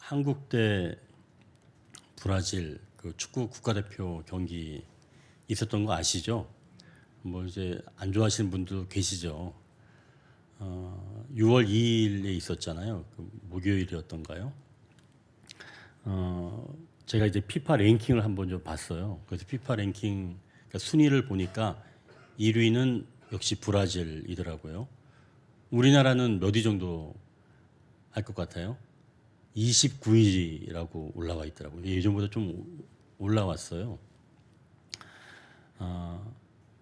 한국 대 브라질 그 축구 국가대표 경기 있었던 거 아시죠? 뭐 이제 안 좋아하시는 분도 계시죠. 6월 2일에 있었잖아요. 그 목요일이었던가요? 제가 이제 피파 랭킹을 한번 좀 봤어요. 그래서 피파 랭킹 그러니까 순위를 보니까 1위는 역시 브라질이더라고요. 우리나라는 몇 위 정도 할 것 같아요? 29위라고 올라와 있더라고요. 예전보다 좀 올라왔어요.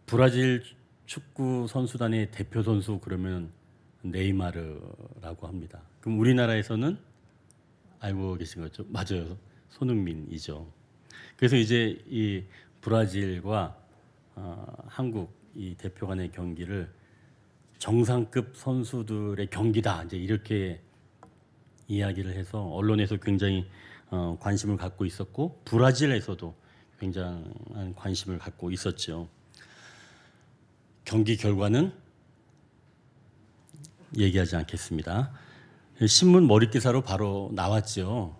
브라질 축구 선수단의 대표 선수 그러면 네이마르라고 합니다. 그럼 우리나라에서는 알고 계신 거죠? 맞아요. 손흥민이죠. 그래서 이제 이 브라질과 한국 이 대표 간의 경기를 정상급 선수들의 경기다. 이제 이렇게 이야기를 해서 언론에서 굉장히 관심을 갖고 있었고 브라질에서도 굉장한 관심을 갖고 있었죠. 경기 결과는 얘기하지 않겠습니다. 신문 머리 기사로 바로 나왔죠.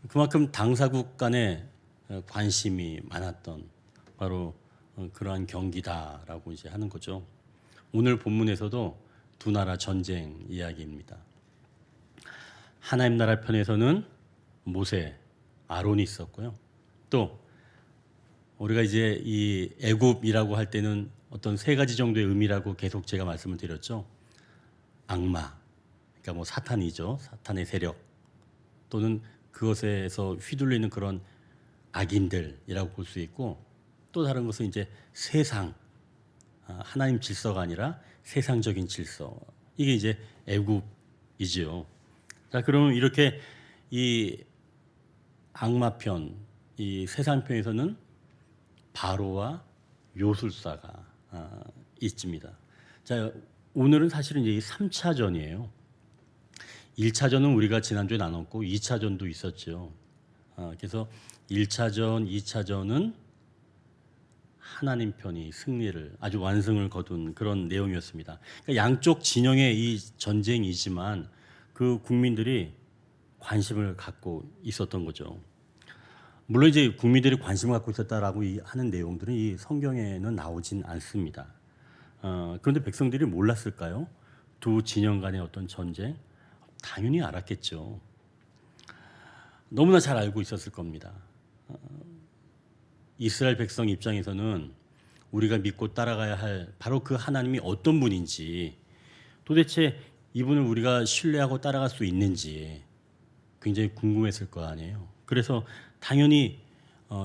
그만큼 당사국 간에 관심이 많았던 바로 그러한 경기다라고 이제 하는 거죠. 오늘 본문에서도 두 나라 전쟁 이야기입니다. 하나님 나라 편에서는 모세, 아론이 있었고요. 또 우리가 이제 이 애굽이라고 할 때는 어떤 세 가지 정도의 의미라고 계속 제가 말씀을 드렸죠. 악마, 그러니까 뭐 사탄이죠. 사탄의 세력 또는 그것에서 휘둘리는 그런 악인들이라고 볼 수 있고 또 다른 것은 이제 세상, 하나님 질서가 아니라 세상적인 질서. 이게 이제 애굽이지요. 자, 그러면 이렇게 이 악마편, 이 세상편에서는 바로와 요술사가 있습니다. 자, 오늘은 사실은 이제 3차전이에요. 1차전은 우리가 지난주에 나눴고 2차전도 있었죠. 그래서 1차전, 2차전은 하나님 편이 승리를 아주 완승을 거둔 그런 내용이었습니다. 그러니까 양쪽 진영의 이 전쟁이지만 그 국민들이 관심을 갖고 있었던 거죠. 물론 이제 국민들이 관심을 갖고 있었다라고 하는 내용들은 이 성경에는 나오진 않습니다. 그런데 백성들이 몰랐을까요? 두 진영 간의 어떤 전쟁? 당연히 알았겠죠. 너무나 잘 알고 있었을 겁니다. 이스라엘 백성 입장에서는 우리가 믿고 따라가야 할 바로 그 하나님이 어떤 분인지 도대체 이분을 우리가 신뢰하고 따라갈 수 있는지 굉장히 궁금했을 거 아니에요. 그래서 당연히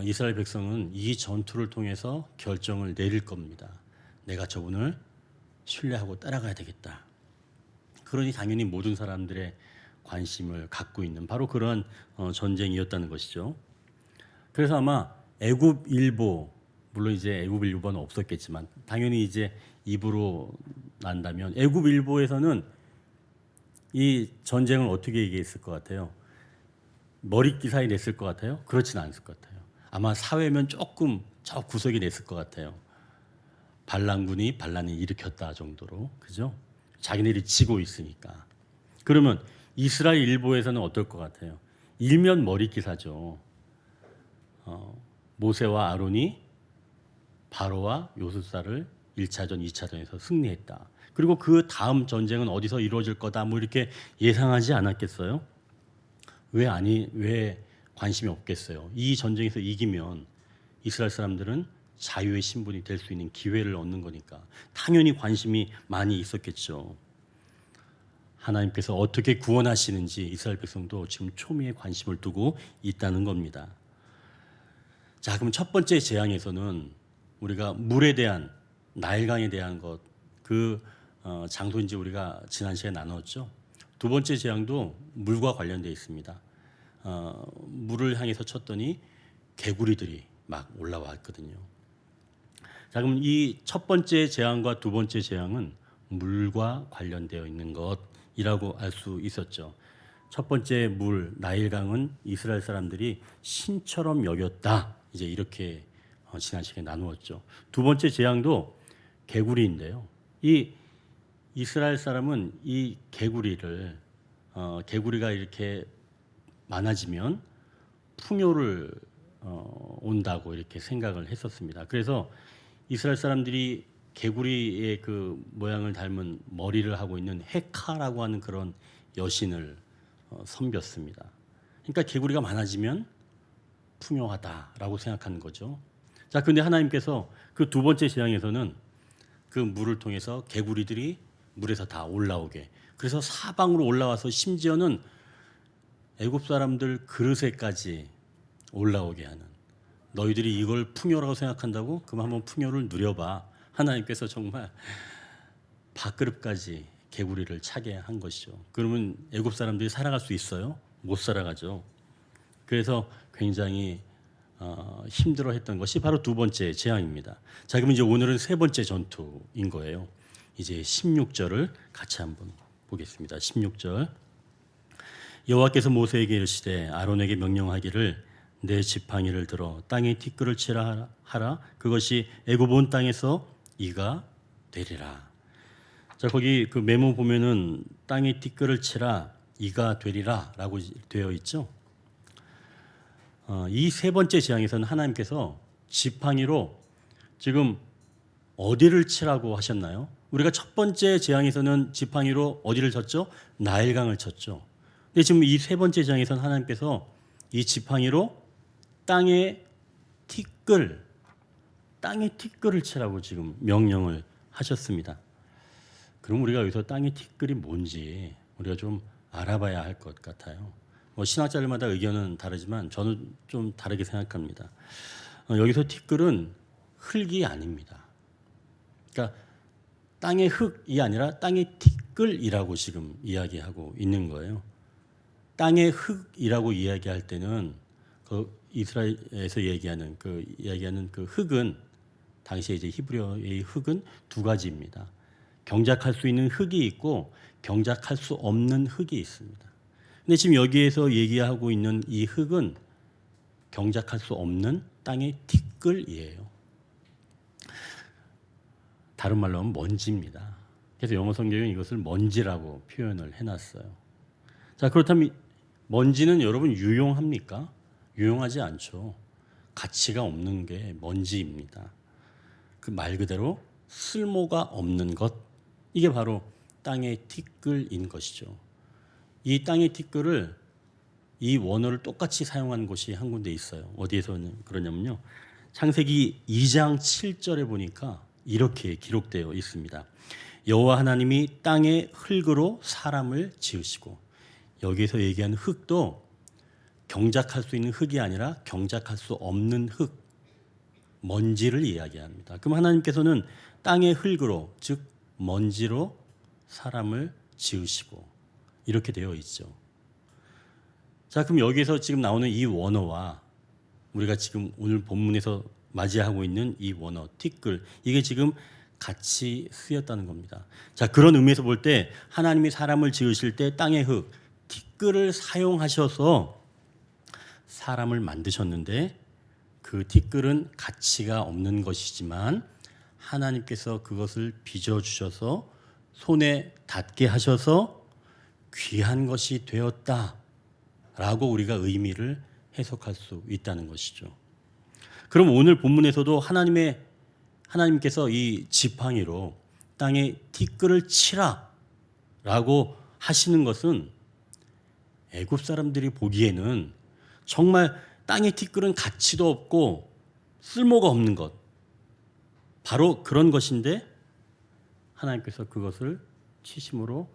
이스라엘 백성은 이 전투를 통해서 결정을 내릴 겁니다. 내가 저분을 신뢰하고 따라가야 되겠다. 그러니 당연히 모든 사람들의 관심을 갖고 있는 바로 그런 전쟁이었다는 것이죠. 그래서 아마 애굽일보 물론 이제 애굽일보는 없었겠지만 당연히 이제 입으로 난다면 애굽일보에서는 이 전쟁을 어떻게 얘기했을 것 같아요? 머리 기사에 냈을 것 같아요? 그렇지는 않을 것 같아요. 아마 사회면 조금 저 구석에 냈을 것 같아요. 반란군이 반란을 일으켰다 정도로, 그죠? 자기네들이 지고 있으니까. 그러면 이스라엘 일보에서는 어떨 것 같아요? 일면 머리 기사죠. 모세와 아론이 바로와 요술사를 1차전, 2차전에서 승리했다. 그리고 그 다음 전쟁은 어디서 이루어질 거다. 뭐 이렇게 예상하지 않았겠어요? 왜 관심이 없겠어요? 이 전쟁에서 이기면 이스라엘 사람들은 자유의 신분이 될 수 있는 기회를 얻는 거니까 당연히 관심이 많이 있었겠죠. 하나님께서 어떻게 구원하시는지 이스라엘 백성도 지금 초미의 관심을 두고 있다는 겁니다. 자, 그럼 첫 번째 재앙에서는 우리가 물에 대한 나일강에 대한 것 그 장소인지 우리가 지난 시간에 나눴죠. 두 번째 재앙도 물과 관련되어 있습니다. 물을 향해서 쳤더니 개구리들이 막 올라왔거든요. 자, 그럼 이 첫 번째 재앙과 두 번째 재앙은 물과 관련되어 있는 것이라고 알 수 있었죠. 첫 번째 물 나일강은 이스라엘 사람들이 신처럼 여겼다. 이제 이렇게 지난 시간에 나누었죠. 두 번째 재앙도 개구리인데요. 이 이스라엘 사람은 이 개구리를 개구리가 이렇게 많아지면 풍요를 온다고 이렇게 생각을 했었습니다. 그래서 이스라엘 사람들이 개구리의 그 모양을 닮은 머리를 하고 있는 헤카라고 하는 그런 여신을 섬겼습니다. 그러니까 개구리가 많아지면 풍요하다라고 생각하는 거죠. 자, 근데 하나님께서 그 두 번째 재앙에서는 그 물을 통해서 개구리들이 물에서 다 올라오게, 그래서 사방으로 올라와서 심지어는 애굽 사람들 그릇에까지 올라오게 하는, 너희들이 이걸 풍요라고 생각한다고? 그럼 한번 풍요를 누려봐. 하나님께서 정말 밥그릇까지 개구리를 차게 한 것이죠. 그러면 애굽 사람들이 살아갈 수 있어요? 못 살아가죠. 그래서 굉장히 힘들어했던 것이 바로 두 번째 재앙입니다. 자, 그럼 이제 오늘은 세 번째 전투인 거예요. 이제 16절을 같이 한번 보겠습니다. 16절. 여호와께서 모세에게 이르시되 아론에게 명령하기를 내 지팡이를 들어 땅에 티끌을 치라 하라. 그것이 애굽 온 땅에서 이가 되리라. 자, 거기 그 메모 보면은 땅에 티끌을 치라 이가 되리라라고 되어 있죠. 이 세 번째 재앙에서는 하나님께서 지팡이로 지금 어디를 치라고 하셨나요? 우리가 첫 번째 재앙에서는 지팡이로 어디를 쳤죠? 나일강을 쳤죠. 근데 지금 이 세 번째 재앙에서는 하나님께서 이 지팡이로 땅에 티끌을 치라고 지금 명령을 하셨습니다. 그럼 우리가 여기서 땅의 티끌이 뭔지 우리가 좀 알아봐야 할 것 같아요. 신학자들마다 의견은 다르지만 저는 좀 다르게 생각합니다. 여기서 티끌은 흙이 아닙니다. 그러니까 땅의 흙이 아니라 땅의 티끌이라고 지금 이야기하고 있는 거예요. 땅의 흙이라고 이야기할 때는 그 이스라엘에서 얘기하는 그 흙은 당시에 이제 히브리어의 흙은 두 가지입니다. 경작할 수 있는 흙이 있고 경작할 수 없는 흙이 있습니다. 근데 지금 여기에서 얘기하고 있는 이 흙은 경작할 수 없는 땅의 티끌이에요. 다른 말로 하면 먼지입니다. 그래서 영어 성경은 이것을 먼지라고 표현을 해놨어요. 자, 그렇다면 먼지는 여러분 유용합니까? 유용하지 않죠. 가치가 없는 게 먼지입니다. 그 말 그대로 쓸모가 없는 것, 이게 바로 땅의 티끌인 것이죠. 이 땅의 티끌을, 이 원어를 똑같이 사용한 곳이 한 군데 있어요. 어디에서 그러냐면요, 창세기 2장 7절에 보니까 이렇게 기록되어 있습니다. 여호와 하나님이 땅의 흙으로 사람을 지으시고, 여기서 얘기하는 흙도 경작할 수 있는 흙이 아니라 경작할 수 없는 흙, 먼지를 이야기합니다. 그럼 하나님께서는 땅의 흙으로, 즉 먼지로 사람을 지으시고, 이렇게 되어 있죠. 자, 그럼 여기서 지금 나오는 이 원어와 우리가 지금 오늘 본문에서 맞이하고 있는 이 원어 티끌, 이게 지금 같이 쓰였다는 겁니다. 자, 그런 의미에서 볼 때 하나님이 사람을 지으실 때 땅의 흙, 티끌을 사용하셔서 사람을 만드셨는데, 그 티끌은 가치가 없는 것이지만 하나님께서 그것을 빚어주셔서 손에 닿게 하셔서 귀한 것이 되었다라고 우리가 의미를 해석할 수 있다는 것이죠. 그럼 오늘 본문에서도 하나님께서 이 지팡이로 땅에 티끌을 치라라고 하시는 것은 애굽 사람들이 보기에는 정말 땅의 티끌은 가치도 없고 쓸모가 없는 것, 바로 그런 것인데 하나님께서 그것을 치심으로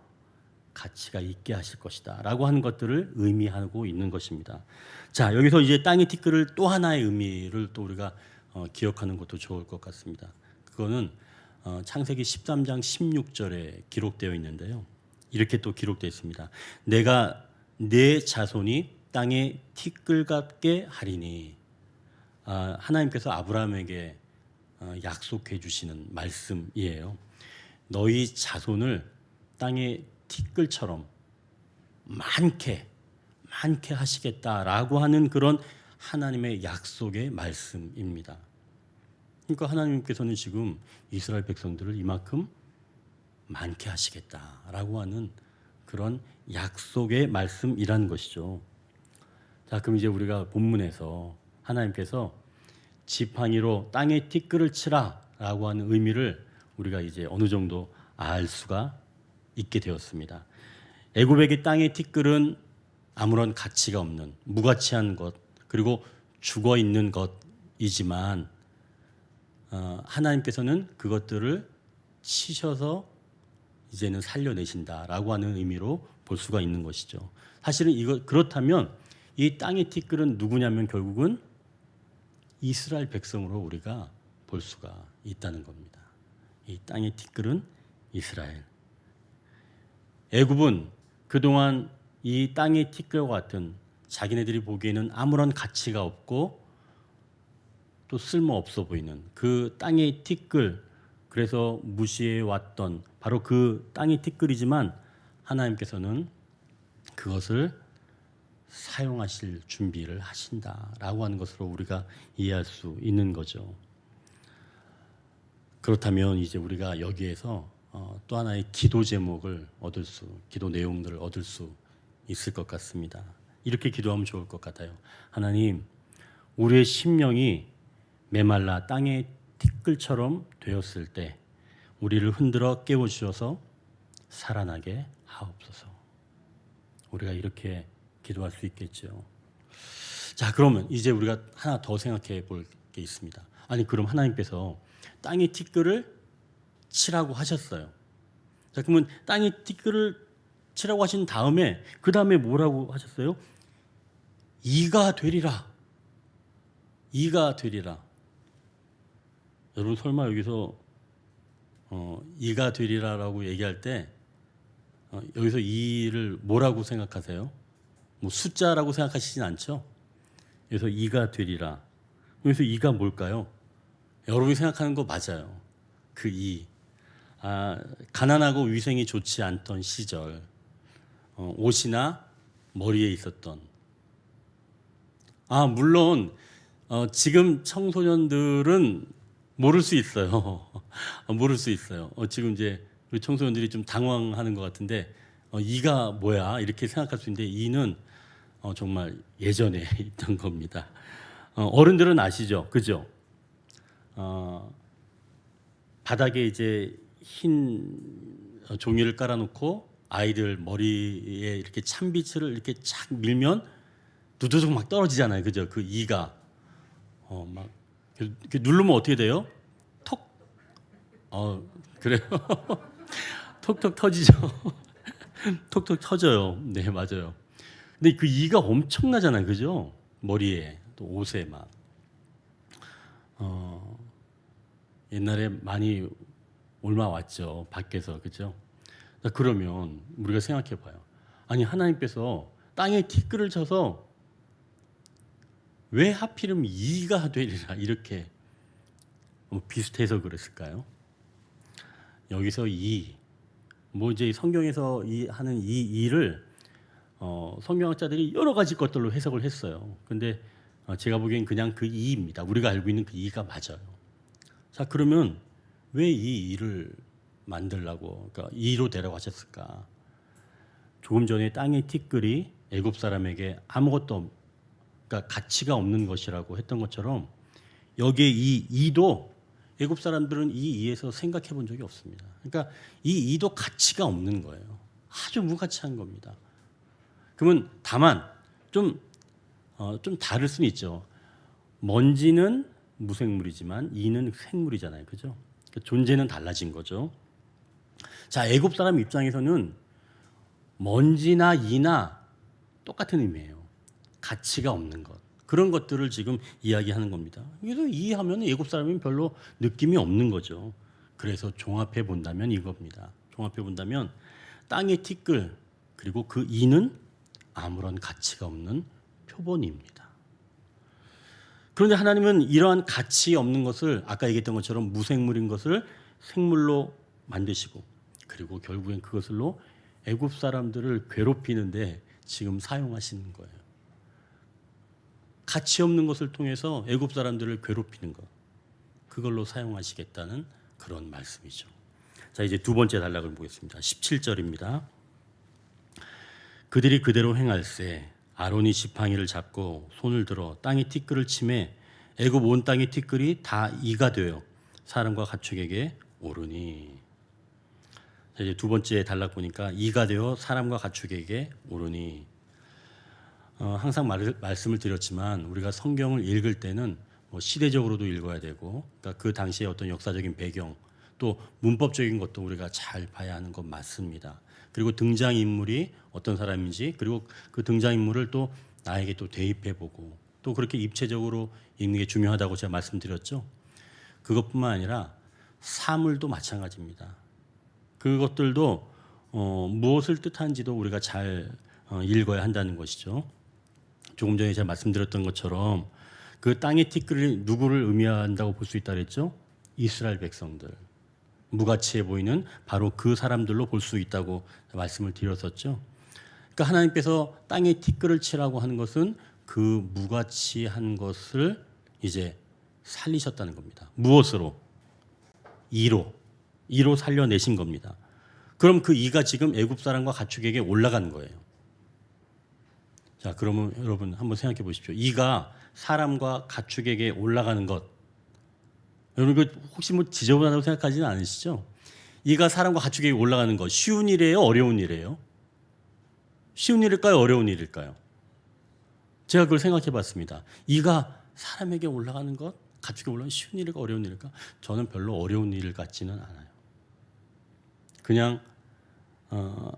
가치가 있게 하실 것이다 라고 하는 것들을 의미하고 있는 것입니다. 자, 여기서 이제 땅의 티끌을 또 하나의 의미를 또 우리가 기억하는 것도 좋을 것 같습니다. 그거는 창세기 13장 16절에 기록되어 있는데요, 이렇게 또 기록되어 있습니다. 내가 내 자손이 땅에 티끌 같게 하리니. 하나님께서 아브라함에게 약속해 주시는 말씀이에요. 너희 자손을 땅의 티끌처럼 많게 하시겠다라고 하는 그런 하나님의 약속의 말씀입니다. 그러니까 하나님께서는 지금 이스라엘 백성들을 이만큼 많게 하시겠다라고 하는 그런 약속의 말씀이라는 것이죠. 자, 그럼 이제 우리가 본문에서 하나님께서 지팡이로 땅에 티끌을 치라라고 하는 의미를 우리가 이제 어느 정도 알 수가 있게 되었습니다. 애굽에게 땅의 티끌은 아무런 가치가 없는 무가치한 것, 그리고 죽어 있는 것이지만 하나님께서는 그것들을 치셔서 이제는 살려내신다라고 하는 의미로 볼 수가 있는 것이죠. 사실은 이거 그렇다면 이 땅의 티끌은 누구냐면 결국은 이스라엘 백성으로 우리가 볼 수가 있다는 겁니다. 이 땅의 티끌은 이스라엘. 애굽은 그동안 이 땅의 티끌과 같은 자기네들이 보기에는 아무런 가치가 없고 또 쓸모없어 보이는 그 땅의 티끌, 그래서 무시해 왔던 바로 그 땅의 티끌이지만 하나님께서는 그것을 사용하실 준비를 하신다라고 하는 것으로 우리가 이해할 수 있는 거죠. 그렇다면 이제 우리가 여기에서 또 하나의 기도 제목을 기도 내용들을 얻을 수 있을 것 같습니다. 이렇게 기도하면 좋을 것 같아요. 하나님, 우리의 심령이 메말라 땅의 티끌처럼 되었을 때 우리를 흔들어 깨워주셔서 살아나게 하옵소서. 우리가 이렇게 기도할 수 있겠죠. 자, 그러면 이제 우리가 하나 더 생각해 볼 게 있습니다. 아니, 그럼 하나님께서 땅의 티끌을 치라고 하셨어요. 자, 그러면 땅의 티끌을 치라고 하신 다음에 그 다음에 뭐라고 하셨어요? 이가 되리라. 이가 되리라. 여러분 설마 여기서 이가 되리라라고 얘기할 때 여기서 이를 뭐라고 생각하세요? 뭐 숫자라고 생각하시진 않죠? 여기서 이가 되리라. 여기서 이가 뭘까요? 여러분이 생각하는 거 맞아요. 그 이. 가난하고 위생이 좋지 않던 시절 옷이나 머리에 있었던 물론 지금 청소년들은 모를 수 있어요. 모를 수 있어요. 지금 이제 우리 청소년들이 좀 당황하는 것 같은데 이가 뭐야 이렇게 생각할 수 있는데 이는 정말 예전에 있던 겁니다. 어른들은 아시죠, 그죠? 바닥에 이제 흰 종이를 깔아놓고 아이들 머리에 이렇게 찬빛을 이렇게 착 밀면 두두둑 막 떨어지잖아요, 그죠? 그 이가 막 이렇게 누르면 어떻게 돼요? 톡. 그래요. 톡톡 터지죠. 톡톡 터져요. 네, 맞아요. 근데 그 이가 엄청나잖아요, 그죠? 머리에 또 옷에 막. 옛날에 많이 옮아왔죠, 밖에서, 그죠? 그러면 우리가 생각해봐요. 아니, 하나님께서 땅에 티끌을 쳐서 왜 하필이면 이가 되리라 이렇게 비슷해서 그랬을까요? 여기서 이제 성경에서 하는 이 이를 성경학자들이 여러 가지 것들로 해석을 했어요. 근데 제가 보기엔 그냥 그 이입니다. 우리가 알고 있는 그 이가 맞아요. 자, 그러면 왜 이 이를 만들라고, 그러니까 이로 데려가셨을까? 조금 전에 땅의 티끌이 애굽 사람에게 아무것도, 그러니까 가치가 없는 것이라고 했던 것처럼 여기에 이 이도 애굽 사람들은 이 이에서 생각해 본 적이 없습니다. 그러니까 이 이도 가치가 없는 거예요. 아주 무가치한 겁니다. 그러면 다만 좀 다를 수는 있죠. 먼지는 무생물이지만 이는 생물이잖아요, 그죠? 그러니까 존재는 달라진 거죠. 자, 애굽 사람 입장에서는 먼지나 이나 똑같은 의미예요. 가치가 없는 것. 그런 것들을 지금 이야기하는 겁니다. 그래서 이해하면 애굽 사람은 별로 느낌이 없는 거죠. 그래서 종합해 본다면 이겁니다. 종합해 본다면 땅의 티끌 그리고 그 이는 아무런 가치가 없는 표본입니다. 그런데 하나님은 이러한 가치 없는 것을 아까 얘기했던 것처럼 무생물인 것을 생물로 만드시고 그리고 결국엔 그것으로 애굽 사람들을 괴롭히는데 지금 사용하시는 거예요. 가치 없는 것을 통해서 애굽 사람들을 괴롭히는 것, 그걸로 사용하시겠다는 그런 말씀이죠. 자, 이제 두 번째 단락을 보겠습니다. 17절입니다. 그들이 그대로 행할세 아론이 지팡이를 잡고 손을 들어 땅의 티끌을 치매 애굽 온 땅의 티끌이 다 이가 되어 사람과 가축에게 오르니. 이제 두 번째 단락 보니까 이가 되어 사람과 가축에게 오르니. 항상 말씀을 드렸지만 우리가 성경을 읽을 때는 뭐 시대적으로도 읽어야 되고, 그러니까 그 당시의 어떤 역사적인 배경 또 문법적인 것도 우리가 잘 봐야 하는 건 맞습니다. 그리고 등장인물이 어떤 사람인지, 그리고 그 등장인물을 또 나에게 또 대입해보고, 또 그렇게 입체적으로 읽는 게 중요하다고 제가 말씀드렸죠. 그것뿐만 아니라 사물도 마찬가지입니다. 그것들도 무엇을 뜻하는지도 우리가 잘 읽어야 한다는 것이죠. 조금 전에 제가 말씀드렸던 것처럼 그 땅의 티끌이 누구를 의미한다고 볼 수 있다 그랬죠? 이스라엘 백성들. 무가치해 보이는 바로 그 사람들로 볼 수 있다고 말씀을 드렸었죠. 그러니까 하나님께서 땅의 티끌을 치라고 하는 것은 그 무가치한 것을 이제 살리셨다는 겁니다. 무엇으로? 이로 살려내신 겁니다. 그럼 그 이가 지금 애굽 사람과 가축에게 올라간 거예요. 자, 그러면 여러분 한번 생각해 보십시오. 이가 사람과 가축에게 올라가는 것, 여러분 이거 혹시 뭐 지저분하다고 생각하지는 않으시죠? 이가 사람과 가축에게 올라가는 것 쉬운 일이에요? 어려운 일이에요? 쉬운 일일까요? 어려운 일일까요? 제가 그걸 생각해 봤습니다. 이가 사람에게 올라가는 것, 가축에 올라가는 쉬운 일일까 어려운 일일까? 저는 별로 어려운 일 같지는 않아요. 그냥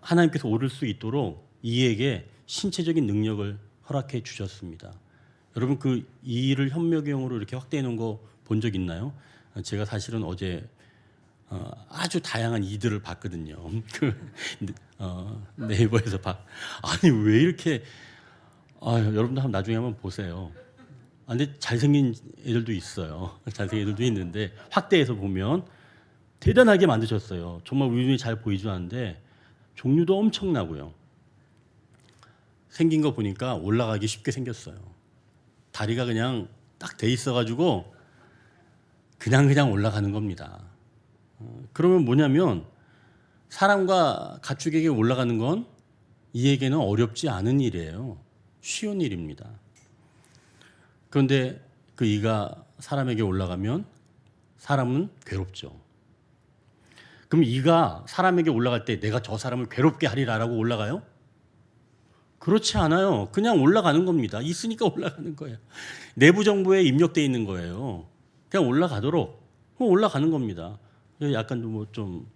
하나님께서 오를 수 있도록 이에게 신체적인 능력을 허락해 주셨습니다. 여러분 그 이를 현묘경으로 이렇게 확대해 놓은 거 본 적 있나요? 제가 사실은 어제 아주 다양한 이들을 봤거든요. 네이버에서 아니 왜 이렇게 여러분도 한번 나중에 한번 보세요. 근데 잘생긴 애들도 있어요. 잘생긴 애들도 있는데 확대해서 보면 대단하게 만드셨어요. 정말 우리 눈에 잘 보이지 않는데 종류도 엄청나고요. 생긴 거 보니까 올라가기 쉽게 생겼어요. 다리가 그냥 딱 돼 있어가지고 그냥 올라가는 겁니다. 그러면 뭐냐면 사람과 가축에게 올라가는 건 이에게는 어렵지 않은 일이에요. 쉬운 일입니다. 그런데 그 이가 사람에게 올라가면 사람은 괴롭죠. 그럼 이가 사람에게 올라갈 때 내가 저 사람을 괴롭게 하리라라고 올라가요? 그렇지 않아요. 그냥 올라가는 겁니다. 있으니까 올라가는 거예요. 내부 정보에 입력되어 있는 거예요. 그냥 올라가도록 올라가는 겁니다. 약간 뭐 좀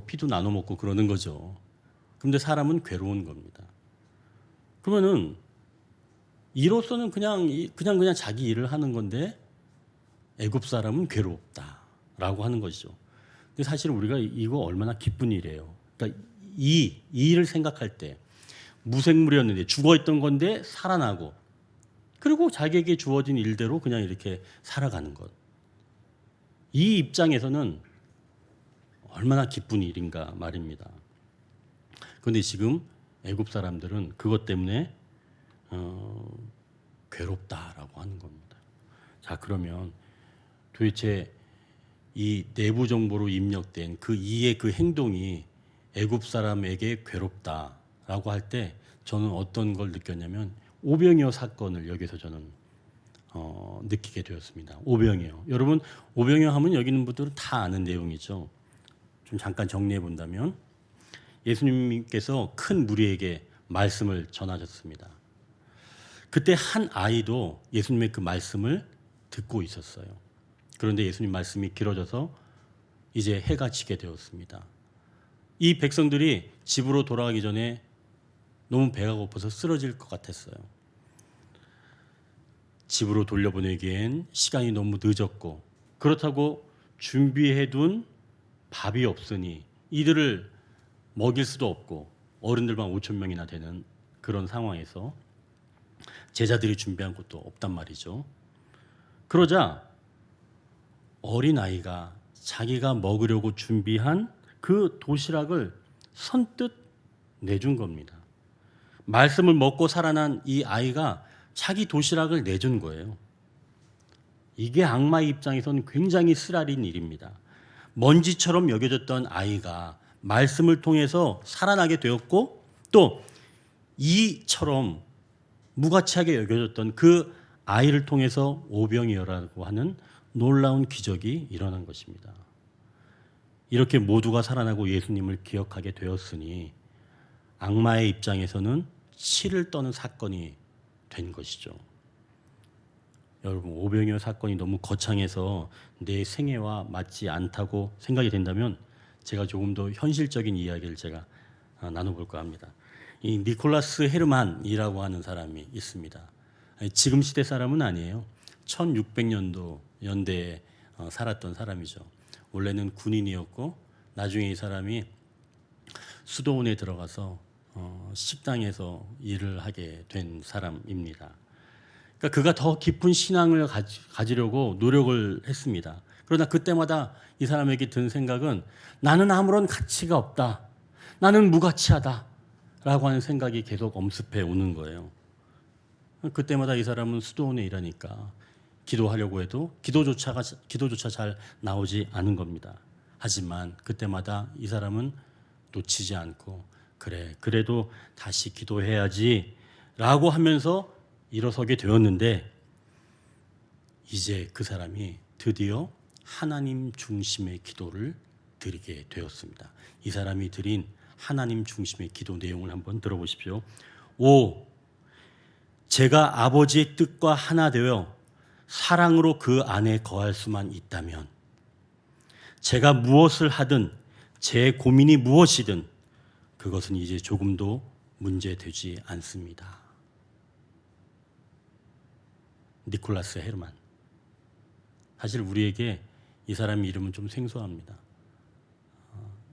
피도 나눠 먹고 그러는 거죠. 그런데 사람은 괴로운 겁니다. 그러면은 이로서는 그냥 자기 일을 하는 건데 애굽 사람은 괴롭다라고 하는 것이죠. 근데 사실 우리가 이거 얼마나 기쁜 일이에요. 그러니까 이 일을 생각할 때 무생물이었는데 죽어있던 건데 살아나고, 그리고 자기에게 주어진 일대로 그냥 이렇게 살아가는 것. 이 입장에서는 얼마나 기쁜 일인가 말입니다. 그런데 지금 애굽 사람들은 그것 때문에 괴롭다라고 하는 겁니다. 자, 그러면 도대체 이 내부 정보로 입력된 그 이의 그 행동이 애굽 사람에게 괴롭다라고 할 때 저는 어떤 걸 느꼈냐면 오병이어 사건을 여기서 저는 느끼게 되었습니다. 오병이어. 여러분 오병이어 하면 여기 있는 분들은 다 아는 내용이죠. 좀 잠깐 정리해 본다면 예수님께서 큰 무리에게 말씀을 전하셨습니다. 그때 한 아이도 예수님의 그 말씀을 듣고 있었어요. 그런데 예수님 말씀이 길어져서 이제 해가 지게 되었습니다. 이 백성들이 집으로 돌아가기 전에 너무 배가 고파서 쓰러질 것 같았어요. 집으로 돌려보내기엔 시간이 너무 늦었고, 그렇다고 준비해둔 밥이 없으니 이들을 먹일 수도 없고 어른들만 5,000명이나 되는 그런 상황에서 제자들이 준비한 것도 없단 말이죠. 그러자 어린아이가 자기가 먹으려고 준비한 그 도시락을 선뜻 내준 겁니다. 말씀을 먹고 살아난 이 아이가 자기 도시락을 내준 거예요. 이게 악마의 입장에서는 굉장히 쓰라린 일입니다. 먼지처럼 여겨졌던 아이가 말씀을 통해서 살아나게 되었고, 또 이처럼 무가치하게 여겨졌던 그 아이를 통해서 오병이어라고 하는 놀라운 기적이 일어난 것입니다. 이렇게 모두가 살아나고 예수님을 기억하게 되었으니 악마의 입장에서는 치를 떠는 사건이 된 것이죠. 여러분, 오병이어 사건이 너무 거창해서 내 생애와 맞지 않다고 생각이 된다면 제가 조금 더 현실적인 이야기를 제가 나눠볼까 합니다. 이 니콜라스 헤르만이라고 하는 사람이 있습니다. 지금 시대 사람은 아니에요. 1600년도 연대에 살았던 사람이죠. 원래는 군인이었고 나중에 이 사람이 수도원에 들어가서 식당에서 일을 하게 된 사람입니다. 그러니까 그가 더 깊은 신앙을 가지려고 노력을 했습니다. 그러나 그때마다 이 사람에게 든 생각은 나는 아무런 가치가 없다. 나는 무가치하다. 라고 하는 생각이 계속 엄습해 오는 거예요. 그때마다 이 사람은 수도원에 일하니까 기도하려고 해도 기도조차 잘 나오지 않은 겁니다. 하지만 그때마다 이 사람은 놓치지 않고 그래도 다시 기도해야지 라고 하면서 일어서게 되었는데 이제 그 사람이 드디어 하나님 중심의 기도를 드리게 되었습니다. 이 사람이 드린 하나님 중심의 기도 내용을 한번 들어보십시오. 5. 제가 아버지의 뜻과 하나 되어 사랑으로 그 안에 거할 수만 있다면 제가 무엇을 하든 제 고민이 무엇이든 그것은 이제 조금도 문제되지 않습니다. 니콜라스 헤르만. 사실 우리에게 이 사람 이름은 좀 생소합니다.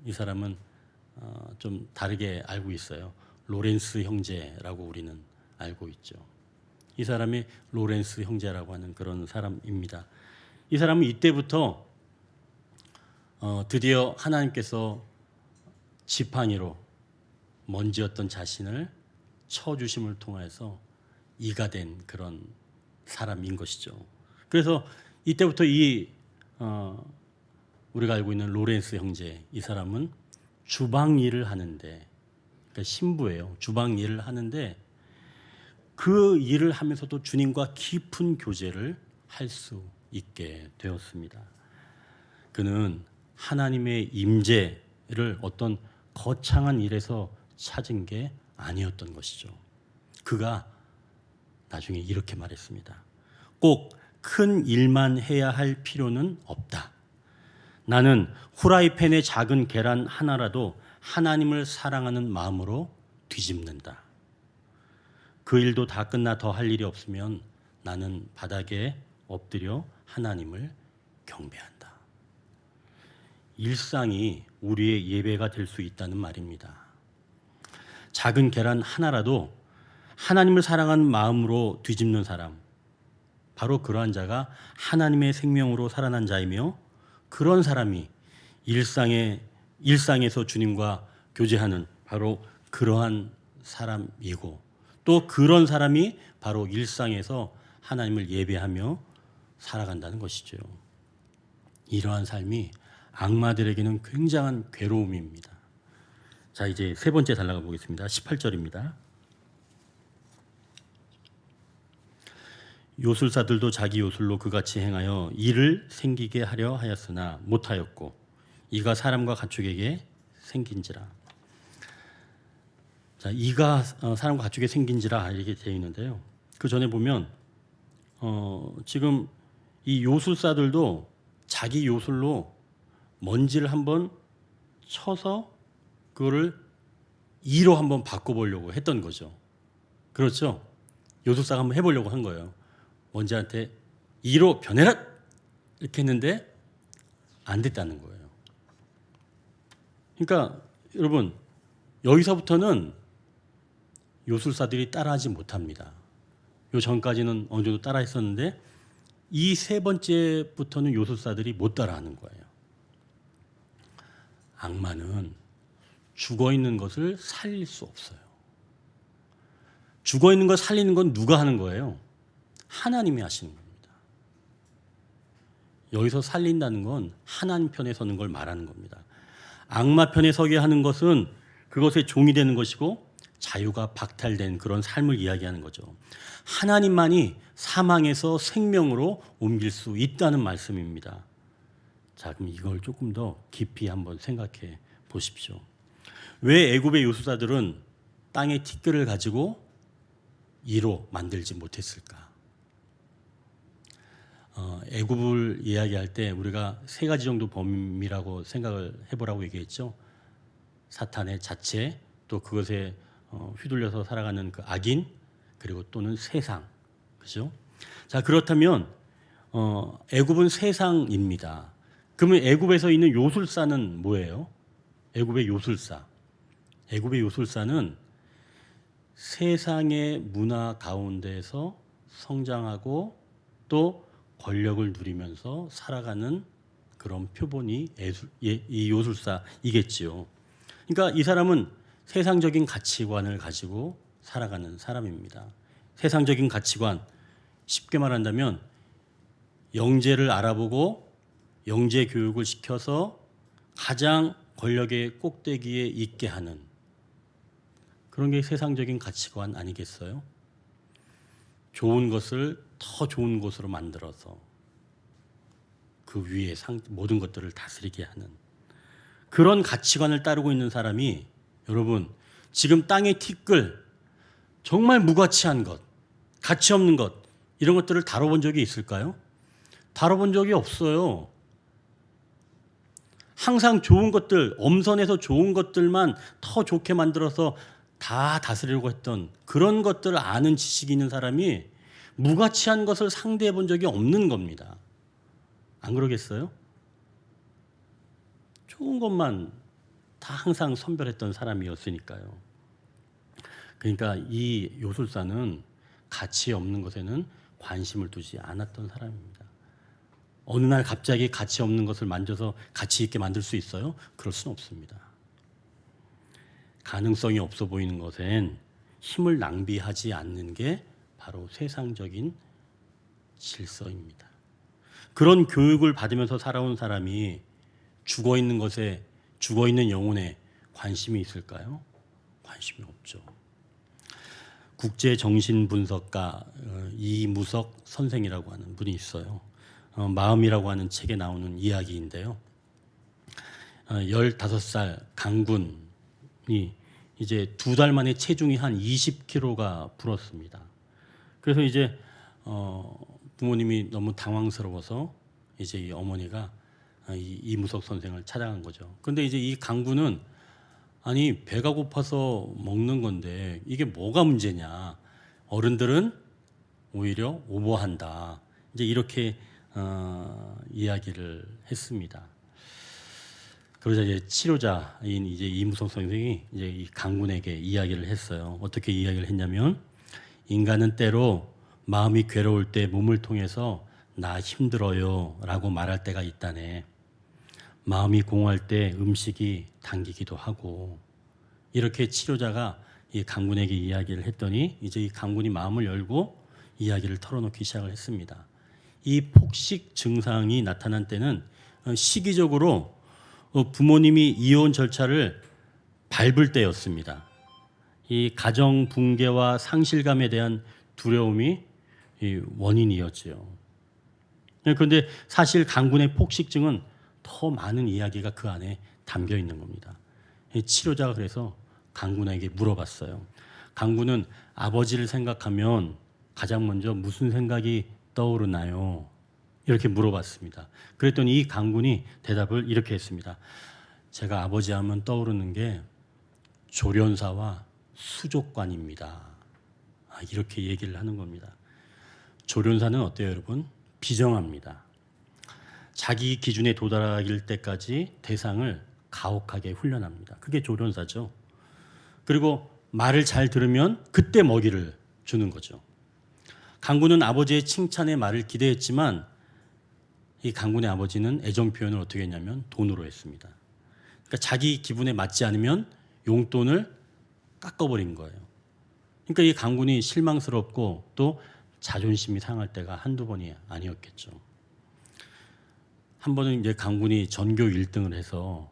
이 사람은 좀 다르게 알고 있어요. 로렌스 형제라고 우리는 알고 있죠. 이 사람이 로렌스 형제라고 하는 그런 사람입니다. 이 사람은 이때부터 드디어 하나님께서 지팡이로 먼지였던 자신을 쳐주심을 통해서 이가 된 그런 사람인 것이죠. 그래서 이때부터 우리가 알고 있는 로렌스 형제, 이 사람은 주방 일을 하는데, 그러니까 신부예요. 주방 일을 하는데 그 일을 하면서도 주님과 깊은 교제를 할 수 있게 되었습니다. 그는 하나님의 임재를 어떤 거창한 일에서 찾은 게 아니었던 것이죠. 그가 나중에 이렇게 말했습니다. 꼭 큰 일만 해야 할 필요는 없다. 나는 후라이팬에 작은 계란 하나라도 하나님을 사랑하는 마음으로 뒤집는다. 그 일도 다 끝나 더 할 일이 없으면 나는 바닥에 엎드려 하나님을 경배한다. 일상이 우리의 예배가 될 수 있다는 말입니다. 작은 계란 하나라도 하나님을 사랑하는 마음으로 뒤집는 사람, 바로 그러한 자가 하나님의 생명으로 살아난 자이며 그런 사람이 일상에서 주님과 교제하는 바로 그러한 사람이고 또 그런 사람이 바로 일상에서 하나님을 예배하며 살아간다는 것이죠. 이러한 삶이 악마들에게는 굉장한 괴로움입니다. 자, 이제 세 번째 달라가 보겠습니다. 18절입니다. 요술사들도 자기 요술로 그같이 행하여 이를 생기게 하려 하였으나 못하였고 이가 사람과 가축에게 생긴지라. 자, 이가 사람과 가축에 생긴지라 이렇게 되어 있는데요. 그 전에 보면 지금 이 요술사들도 자기 요술로 먼지를 한번 쳐서 그거를 이로 한번 바꿔보려고 했던 거죠. 그렇죠? 요술사가 한번 해보려고 한 거예요. 먼지한테 이로 변해라! 이렇게 했는데 안 됐다는 거예요. 그러니까 여러분, 여기서부터는 요술사들이 따라하지 못합니다. 요 전까지는 어느 정도 따라 했었는데 이 세 번째부터는 요술사들이 못 따라하는 거예요. 악마는 죽어있는 것을 살릴 수 없어요. 죽어있는 걸 살리는 건 누가 하는 거예요? 하나님이 하시는 겁니다. 여기서 살린다는 건 하나님 편에 서는 걸 말하는 겁니다. 악마 편에 서게 하는 것은 그것의 종이 되는 것이고 자유가 박탈된 그런 삶을 이야기하는 거죠. 하나님만이 사망에서 생명으로 옮길 수 있다는 말씀입니다. 자, 그럼 이걸 조금 더 깊이 한번 생각해 보십시오. 왜 애굽의 요술사들은 땅의 티끌을 가지고 이로 만들지 못했을까? 애굽을 이야기할 때 우리가 세 가지 정도 범위라고 생각을 해보라고 얘기했죠. 사탄의 자체, 또 그것에 휘둘려서 살아가는 그 악인, 그리고 또는 세상, 그죠? 자, 그렇다면 애굽은 세상입니다. 그러면 애굽에서 있는 요술사는 뭐예요? 애굽의 요술사. 애굽의 요술사는 세상의 문화 가운데서 성장하고 또 권력을 누리면서 살아가는 그런 표본이 이 요술사이겠지요. 그러니까 이 사람은 세상적인 가치관을 가지고 살아가는 사람입니다. 세상적인 가치관, 쉽게 말한다면 영재를 알아보고 영재 교육을 시켜서 가장 권력의 꼭대기에 있게 하는 그런 게 세상적인 가치관 아니겠어요? 좋은 것을 더 좋은 것으로 만들어서 그 위에 모든 것들을 다스리게 하는 그런 가치관을 따르고 있는 사람이 여러분 지금 땅의 티끌 정말 무가치한 것, 가치 없는 것 이런 것들을 다뤄본 적이 있을까요? 다뤄본 적이 없어요. 항상 좋은 것들, 엄선해서 좋은 것들만 더 좋게 만들어서 다 다스리려고 했던 그런 것들을 아는 지식이 있는 사람이 무가치한 것을 상대해 본 적이 없는 겁니다. 안 그러겠어요? 좋은 것만 다 항상 선별했던 사람이었으니까요. 그러니까 이 요술사는 가치 없는 것에는 관심을 두지 않았던 사람입니다. 어느 날 갑자기 가치 없는 것을 만져서 가치 있게 만들 수 있어요? 그럴 수는 없습니다. 가능성이 없어 보이는 것엔 힘을 낭비하지 않는 게 바로 세상적인 질서입니다. 그런 교육을 받으면서 살아온 사람이 죽어있는 것에, 죽어있는 영혼에 관심이 있을까요? 관심이 없죠. 국제정신분석가 이무석 선생이라고 하는 분이 있어요. 마음이라고 하는 책에 나오는 이야기인데요. 15살 강군이 이제 2달 만에 체중이 한 20kg가 불었습니다. 그래서 이제 부모님이 너무 당황스러워서 이제 이 어머니가 이무석 선생을 찾아간 거죠. 근데 이제 이 강군은 아니 배가 고파서 먹는 건데 이게 뭐가 문제냐? 어른들은 오히려 오버한다. 이제 이렇게 이야기를 했습니다. 그러자 이제 치료자인 이제 이무석 선생이 이제 이 강군에게 이야기를 했어요. 어떻게 이야기를 했냐면 인간은 때로 마음이 괴로울 때 몸을 통해서 나 힘들어요라고 말할 때가 있다네. 마음이 공허할 때 음식이 당기기도 하고 이렇게 치료자가 이 강군에게 이야기를 했더니 이제 이 강군이 마음을 열고 이야기를 털어놓기 시작을 했습니다. 이 폭식 증상이 나타난 때는 시기적으로 부모님이 이혼 절차를 밟을 때였습니다. 이 가정 붕괴와 상실감에 대한 두려움이 원인이었지요. 그런데 사실 강군의 폭식증은 더 많은 이야기가 그 안에 담겨 있는 겁니다. 치료자가 그래서 강군에게 물어봤어요. 강군은 아버지를 생각하면 가장 먼저 무슨 생각이 떠오르나요? 이렇게 물어봤습니다. 그랬더니 이 강군이 대답을 이렇게 했습니다. 제가 아버지 하면 떠오르는 게 조련사와 수족관입니다. 이렇게 얘기를 하는 겁니다. 조련사는 어때요, 여러분? 비정합니다. 자기 기준에 도달할 때까지 대상을 가혹하게 훈련합니다. 그게 조련사죠. 그리고 말을 잘 들으면 그때 먹이를 주는 거죠. 강군은 아버지의 칭찬의 말을 기대했지만 이 강군의 아버지는 애정 표현을 어떻게 했냐면 돈으로 했습니다. 그러니까 자기 기분에 맞지 않으면 용돈을 깎아버린 거예요. 그러니까 이 강군이 실망스럽고 또 자존심이 상할 때가 한두 번이 아니었겠죠. 한 번은 이제 강군이 전교 1등을 해서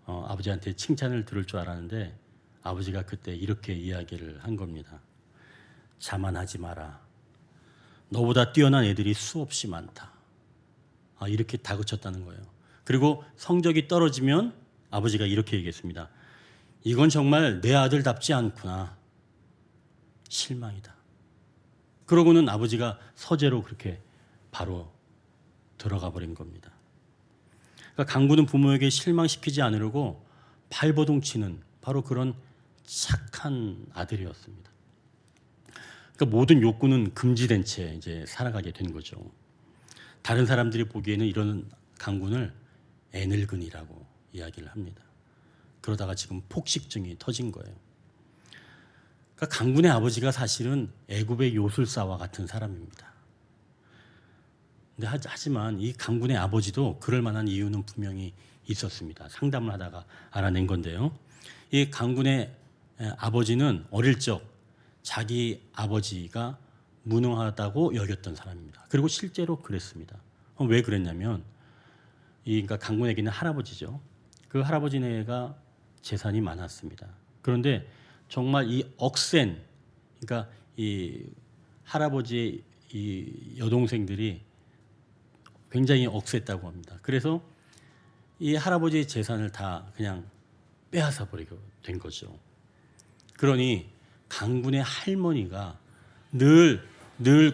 아버지한테 칭찬을 들을 줄 알았는데 아버지가 그때 이렇게 이야기를 한 겁니다. 자만하지 마라. 너보다 뛰어난 애들이 수없이 많다. 이렇게 다그쳤다는 거예요. 그리고 성적이 떨어지면 아버지가 이렇게 얘기했습니다. 이건 정말 내 아들답지 않구나. 실망이다. 그러고는 아버지가 서재로 그렇게 바로 들어가 버린 겁니다. 그러니까 강구는 부모에게 실망시키지 않으려고 발버둥 치는 바로 그런 착한 아들이었습니다. 그러니까 모든 욕구는 금지된 채 이제 살아가게 된 거죠. 다른 사람들이 보기에는 이런 강군을 애늙은이라고 이야기를 합니다. 그러다가 지금 폭식증이 터진 거예요. 그러니까 강군의 아버지가 사실은 애굽의 요술사와 같은 사람입니다. 근데 하지만 이 강군의 아버지도 그럴 만한 이유는 분명히 있었습니다. 상담을 하다가 알아낸 건데요. 이 강군의 아버지는 어릴 적 자기 아버지가 무능하다고 여겼던 사람입니다. 그리고 실제로 그랬습니다. 왜 그랬냐면 그러니까 강군에게는 할아버지죠. 그 할아버지네가 재산이 많았습니다. 그런데 정말 이 억센, 그러니까 이 할아버지의 이 여동생들이 굉장히 억셌다고 합니다. 그래서 이 할아버지의 재산을 다 그냥 빼앗아 버리게 된 거죠. 그러니 강군의 할머니가 늘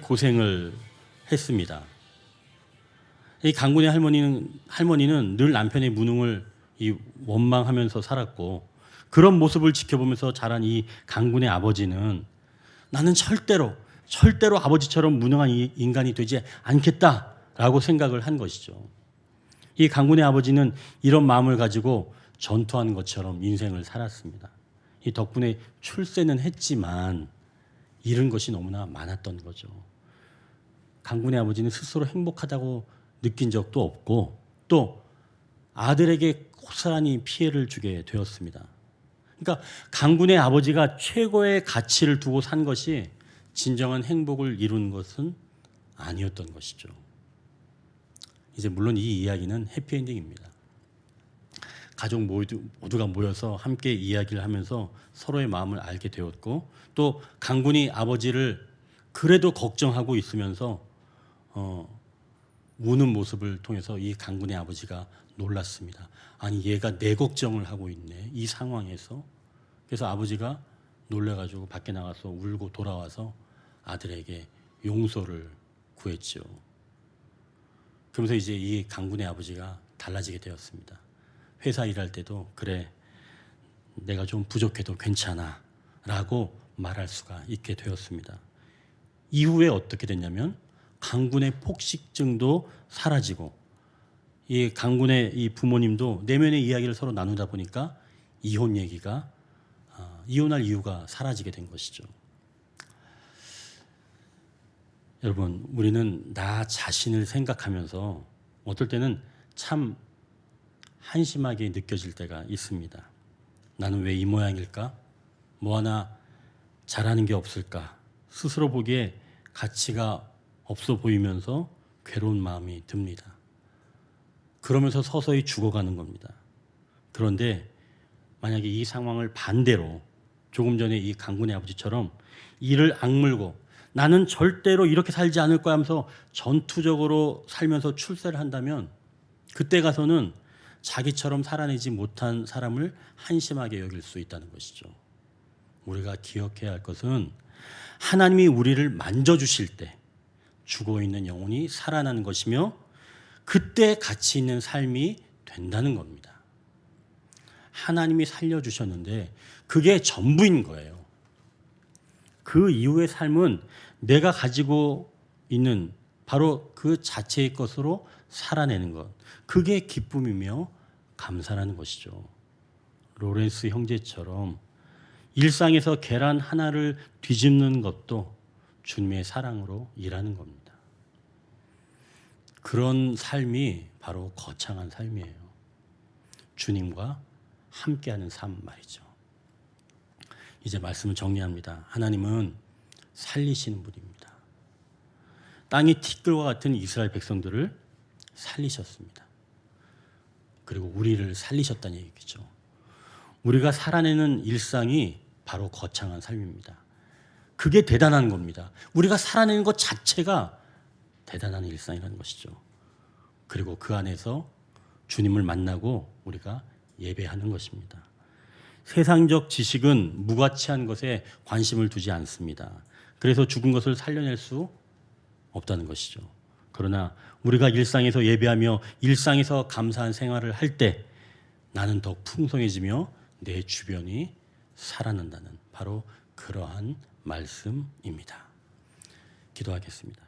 고생을 했습니다. 이 강군의 할머니는 늘 남편의 무능을 원망하면서 살았고, 그런 모습을 지켜보면서 자란 이 강군의 아버지는 나는 절대로 아버지처럼 무능한 인간이 되지 않겠다라고 생각을 한 것이죠. 이 강군의 아버지는 이런 마음을 가지고 전투하는 것처럼 인생을 살았습니다. 이 덕분에 출세는 했지만 잃은 것이 너무나 많았던 거죠. 강군의 아버지는 스스로 행복하다고 느낀 적도 없고 또 아들에게 고스란히 피해를 주게 되었습니다. 그러니까 강군의 아버지가 최고의 가치를 두고 산 것이 진정한 행복을 이룬 것은 아니었던 것이죠. 이제 물론 이 이야기는 해피엔딩입니다. 가족 모두가 모여서 함께 이야기를 하면서 서로의 마음을 알게 되었고, 또 강군이 아버지를 그래도 걱정하고 있으면서 우는 모습을 통해서 이 강군의 아버지가 놀랐습니다. 아니, 얘가 내 걱정을 하고 있네, 이 상황에서. 그래서 아버지가 놀래가지고 밖에 나가서 울고 돌아와서 아들에게 용서를 구했죠. 그러면서 이제 이 강군의 아버지가 달라지게 되었습니다. 회사 일할 때도 그래, 내가 좀 부족해도 괜찮아 라고 말할 수가 있게 되었습니다. 이후에 어떻게 됐냐면 강군의 폭식증도 사라지고, 이 강군의 이 부모님도 내면의 이야기를 서로 나누다 보니까 이혼할 이유가 사라지게 된 것이죠. 여러분, 우리는 나 자신을 생각하면서 어떨 때는 참 한심하게 느껴질 때가 있습니다. 나는 왜 이 모양일까? 뭐 하나 잘하는 게 없을까? 스스로 보기에 가치가 없어 보이면서 괴로운 마음이 듭니다. 그러면서 서서히 죽어가는 겁니다. 그런데 만약에 이 상황을 반대로 조금 전에 이 강군의 아버지처럼 이를 악물고 나는 절대로 이렇게 살지 않을 거야 하면서 전투적으로 살면서 출세를 한다면, 그때 가서는 자기처럼 살아내지 못한 사람을 한심하게 여길 수 있다는 것이죠. 우리가 기억해야 할 것은 하나님이 우리를 만져주실 때 죽어있는 영혼이 살아나는 것이며, 그때 가치 있는 삶이 된다는 겁니다. 하나님이 살려주셨는데 그게 전부인 거예요. 그 이후의 삶은 내가 가지고 있는 바로 그 자체의 것으로 살아내는 것, 그게 기쁨이며 감사라는 것이죠. 로렌스 형제처럼 일상에서 계란 하나를 뒤집는 것도 주님의 사랑으로 일하는 겁니다. 그런 삶이 바로 거창한 삶이에요. 주님과 함께하는 삶 말이죠. 이제 말씀을 정리합니다. 하나님은 살리시는 분입니다. 땅이 티끌과 같은 이스라엘 백성들을 살리셨습니다. 그리고 우리를 살리셨다는 얘기죠. 우리가 살아내는 일상이 바로 거창한 삶입니다. 그게 대단한 겁니다. 우리가 살아내는 것 자체가 대단한 일상이라는 것이죠. 그리고 그 안에서 주님을 만나고 우리가 예배하는 것입니다. 세상적 지식은 무가치한 것에 관심을 두지 않습니다. 그래서 죽은 것을 살려낼 수 없다는 것이죠. 그러나 우리가 일상에서 예배하며 일상에서 감사한 생활을 할 때 나는 더 풍성해지며 내 주변이 살아난다는 바로 그러한 말씀입니다. 기도하겠습니다.